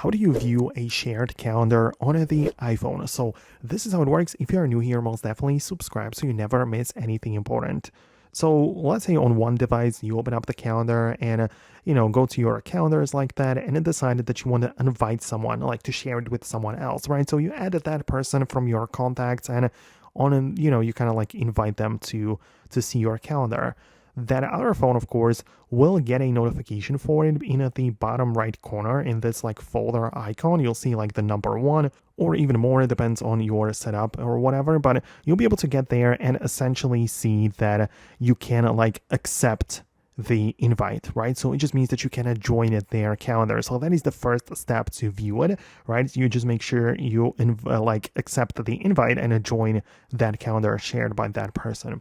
how do you view a shared calendar on the iPhone? So this is how it works. If you are new here, most definitely subscribe so you never miss anything important. So let's say on one device you open up the calendar and go to your calendars like that, and then decided that you want to invite someone, like to share it with someone else, right? So you added that person from your contacts, and you kind of like invite them to see your calendar. That other phone, of course, will get a notification for it in the bottom right corner in this like folder icon. You'll see like the number one or even more. It depends on your setup or whatever, but you'll be able to get there and essentially see that you can like accept the invite, right? So it just means that you can join it their calendar. So that is the first step to view it, right? You just make sure you accept the invite and join that calendar shared by that person.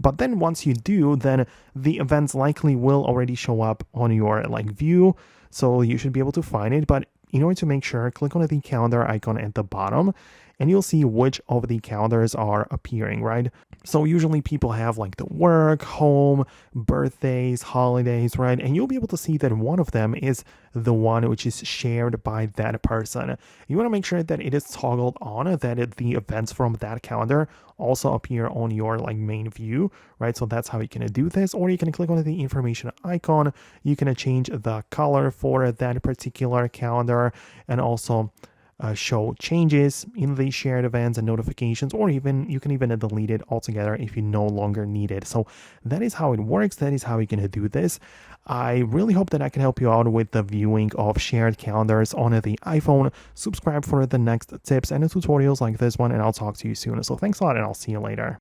But then once you do, then the events likely will already show up on your like view. So you should be able to find it. But in order to make sure, click on the calendar icon at the bottom and you'll see which of the calendars are appearing, right? So usually people have like the work, home, birthdays, holidays, right? And you'll be able to see that one of them is the one which is shared by that person. You want to make sure that it is toggled on, that the events from that calendar also appear on your like main view, right? So that's how you can do this. Or you can click on the information icon. You can change the color for that particular calendar and also show changes in the shared events and notifications, or even you can even delete it altogether if you no longer need it. So that is how it works. That is how you can do this. I really hope that I can help you out with the viewing of shared calendars on the iPhone. Subscribe for the next tips and tutorials like this one, and I'll talk to you soon. So thanks a lot, and I'll see you later.